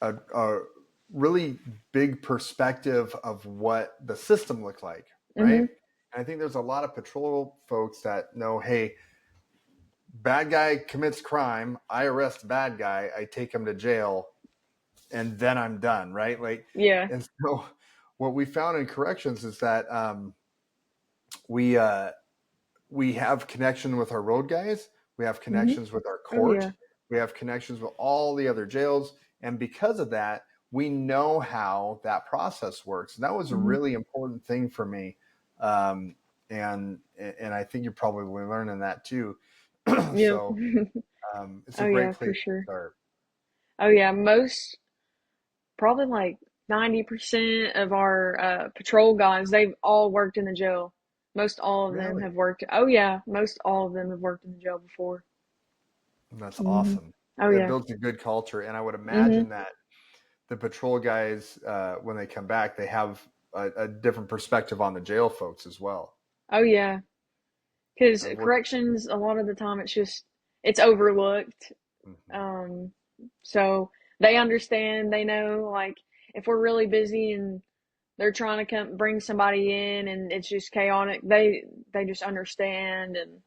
Speaker 1: a really big perspective of what the system looked like, right?
Speaker 2: Mhm.
Speaker 1: And I think there's a lot of patrol folks that know, hey, bad guy commits crime, I arrest bad guy, I take him to jail, and then I'm done, right? Like,
Speaker 2: Yeah.
Speaker 1: and so what we found in corrections is that we we have connection with our road guys, we have
Speaker 2: Mhm.
Speaker 1: connections with our
Speaker 2: Oh
Speaker 1: court,
Speaker 2: yeah.
Speaker 1: we have connections with all the other jails, and because of that, we know how that process works. And that was a
Speaker 2: Mhm.
Speaker 1: really important thing for me, um, and I think you're probably learning that too.
Speaker 2: Yep.
Speaker 1: So it's a
Speaker 2: Oh
Speaker 1: great
Speaker 2: yeah,
Speaker 1: place
Speaker 2: for
Speaker 1: to
Speaker 2: sure.
Speaker 1: start.
Speaker 2: Oh yeah, probably like 90% of our patrol guys, they've all worked in the jail. Most all of them
Speaker 1: Really,
Speaker 2: have worked. Oh yeah, most all of them have worked in the jail before.
Speaker 1: that's
Speaker 2: Mhm.
Speaker 1: awesome.
Speaker 2: Oh
Speaker 1: It
Speaker 2: yeah.
Speaker 1: builds a good culture, and I would imagine
Speaker 2: Mhm.
Speaker 1: that the patrol guys, when they come back, they have a different perspective on the jail folks as well.
Speaker 2: Oh yeah. Because
Speaker 1: I've worked.
Speaker 2: corrections, a lot of the time, it's overlooked.
Speaker 1: Mhm.
Speaker 2: Um, so they understand. They know, like, if we're really busy and they're trying to bring somebody in and it's just chaotic, they just understand. And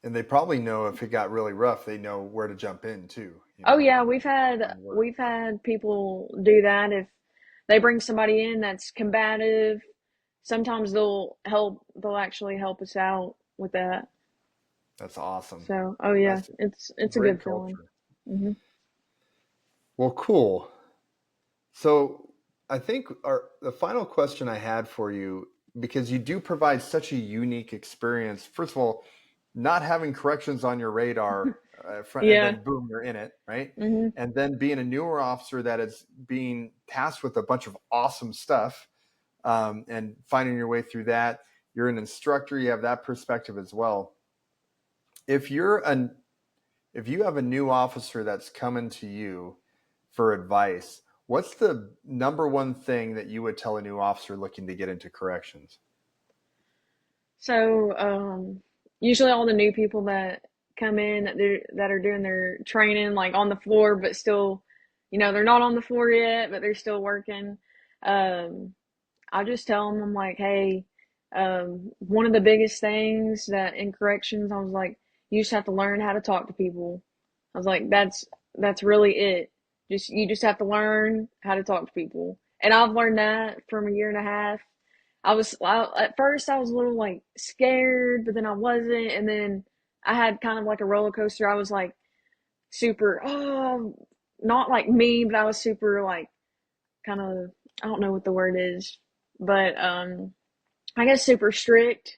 Speaker 1: And they probably know if it got really rough, they know where to jump in too. You
Speaker 2: oh
Speaker 1: know,
Speaker 2: yeah,
Speaker 1: on work.
Speaker 2: we've had people do that. If they bring somebody in that's combative, sometimes they'll actually help us out with that.
Speaker 1: That's awesome.
Speaker 2: So, oh yeah,
Speaker 1: That's
Speaker 2: it's a
Speaker 1: great
Speaker 2: good feeling.
Speaker 1: culture.
Speaker 2: Hmm.
Speaker 1: Well, cool. So I think the final question I had for you, because you do provide such a unique experience. First of all, not having corrections on your radar, and
Speaker 2: Yeah.
Speaker 1: then boom, you're in it, right?
Speaker 2: Hmm.
Speaker 1: And then being a newer officer that is being tasked with a bunch of awesome stuff, and finding your way through that. You're an instructor. You have that perspective as well. If you're an if you have a new officer that's coming to you for advice, what's the number one thing that you would tell a new officer looking to get into corrections?
Speaker 2: So, usually all the new people that come in that are doing their training like on the floor, but still, they're not on the floor yet, but they're still working. Um, I just tell them, I'm like, hey, one of the biggest things that in corrections, I was like, you just have to learn how to talk to people. I was like, that's really it. You just have to learn how to talk to people. And I've learned that from a year and a half. At first I was a little like scared, but then I wasn't. And then I had kind of like a roller coaster. I was like super, not like me, but I was super like kind of, I don't know what the word is, but I guess, super strict.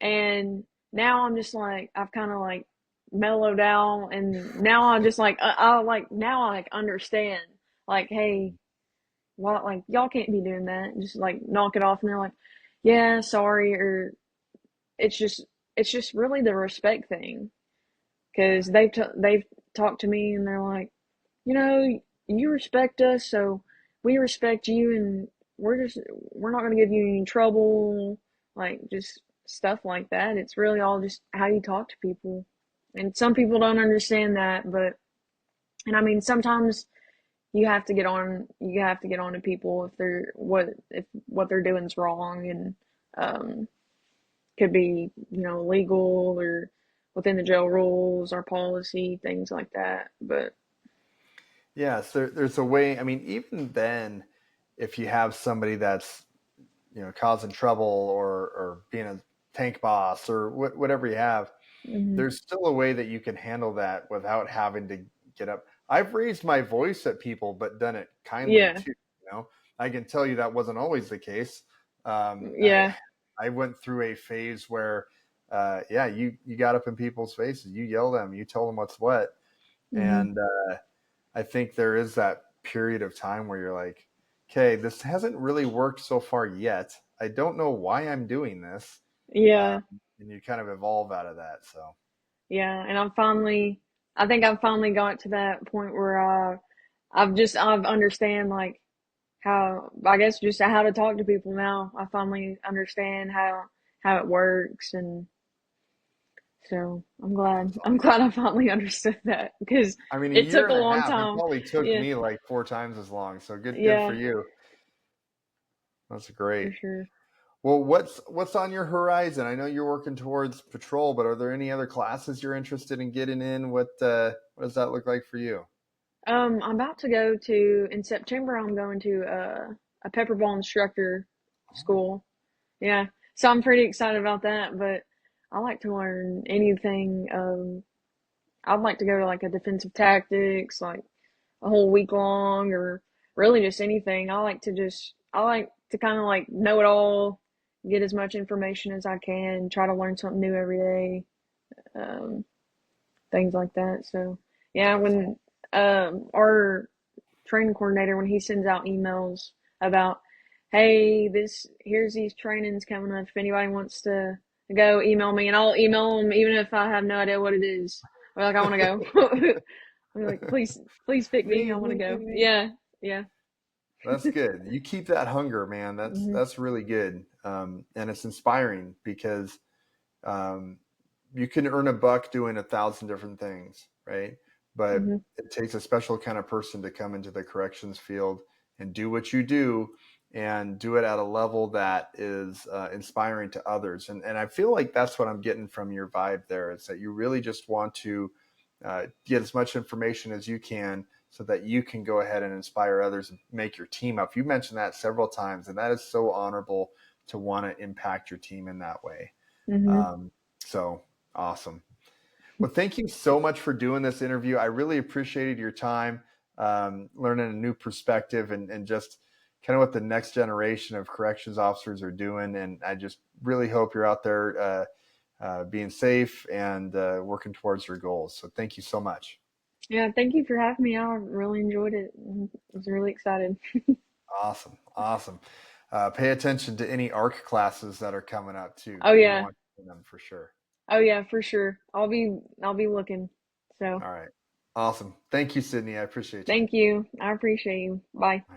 Speaker 2: And now I'm just like, I've kind of like mellowed out, and now I'm just like, I like, now I like understand, like, hey, what, like, y'all can't be doing that. Just like knock it off. And they're like, yeah, sorry. Or it's just, it's just really the respect thing.
Speaker 1: Yeah.
Speaker 2: Cause they've talked to me and they're like, you know, you respect us, so we respect you, and we're not going to give you any trouble, like just stuff like that. It's really all just how you talk to people. And some people don't understand that, but, and I mean, sometimes you have to get on to people if what they're doing is wrong, and um could be, you know, legal or within the jail rules or policy, things like that. But
Speaker 1: Yeah, so there's a way. I mean, even then, if you have somebody that's causing trouble or being a tank boss or whatever you have,
Speaker 2: mhm.
Speaker 1: there's still a way that you can handle that without having to get up. I've raised my voice at people, but done it kindly
Speaker 2: Yeah,
Speaker 1: too. I can tell you that wasn't always the case. Um, I
Speaker 2: yeah.
Speaker 1: I went through a phase where, yeah, you got up in people's faces, you yelled at them, you told them what's what,
Speaker 2: Mhm.
Speaker 1: and I think there is that period of time where you're like, okay, this hasn't really worked so far yet. I don't know why I'm doing this. Um,
Speaker 2: Yeah.
Speaker 1: and you kind of evolve out of that. So,
Speaker 2: Yeah. And I think I've finally got to that point where I've understand, like, how, I guess, just how to talk to people now. I finally understand how it works. And so
Speaker 1: that's
Speaker 2: I'm
Speaker 1: awesome.
Speaker 2: glad I finally understood that, because
Speaker 1: I mean, a
Speaker 2: it
Speaker 1: year
Speaker 2: took a
Speaker 1: and a
Speaker 2: long
Speaker 1: half. It
Speaker 2: time.
Speaker 1: probably took
Speaker 2: Yeah.
Speaker 1: me like four times as long. So good for
Speaker 2: Yeah,
Speaker 1: you. That's
Speaker 2: for
Speaker 1: great.
Speaker 2: sure.
Speaker 1: Well, what's on your horizon? I know you're working towards patrol, but are there any other classes you're interested in getting in? What does that look like for you?
Speaker 2: I'm about to go to, in September, I'm going to a pepperball instructor
Speaker 1: Oh,
Speaker 2: school. Yeah. So I'm pretty excited about that, but I like to learn anything. I'd like to go to like a defensive tactics, like a whole week long, or really just anything. I like to kind of like know it all, get as much information as I can, try to learn something new every day, um, things like that. So yeah,
Speaker 1: that's
Speaker 2: when
Speaker 1: all.
Speaker 2: our training coordinator, when he sends out emails about, hey, here's these trainings coming up. If anybody wants to go, email me, and I'll email them even if I have no idea what it is. Or like, I want to go. I'm like, please pick me.
Speaker 1: Me,
Speaker 2: I want to
Speaker 1: me, me,
Speaker 2: go.
Speaker 1: me.
Speaker 2: Yeah, yeah.
Speaker 1: That's good. You keep that hunger, man.
Speaker 2: Mhm,
Speaker 1: That's really good, and it's inspiring because um, you can earn a buck doing 1,000 different things, right? But
Speaker 2: mhm,
Speaker 1: it takes a special kind of person to come into the corrections field and do what you do and do it at a level that is inspiring to others. And I feel like that's what I'm getting from your vibe there is that you really just want to get as much information as you can so that you can go ahead and inspire others and make your team up. You mentioned that several times, and that is so honorable to want to impact your team in that way.
Speaker 2: mhm.
Speaker 1: So awesome. Well, thank you so much for doing this interview. I really appreciated your time, learning a new perspective and just kind of what the next generation of corrections officers are doing. And I just really hope you're out there being safe and working towards your goals. So thank you so much.
Speaker 2: Yeah, thank you for having me. I really enjoyed it. I was really excited.
Speaker 1: Awesome. Awesome. Pay attention to any ARC classes that are coming up too.
Speaker 2: Oh
Speaker 1: You
Speaker 2: yeah.
Speaker 1: want them for sure.
Speaker 2: Oh yeah, for sure. I'll be looking. So,
Speaker 1: All right. Awesome. Thank you, Sydney. I appreciate you.
Speaker 2: thank you. I appreciate you. Bye.
Speaker 1: All right.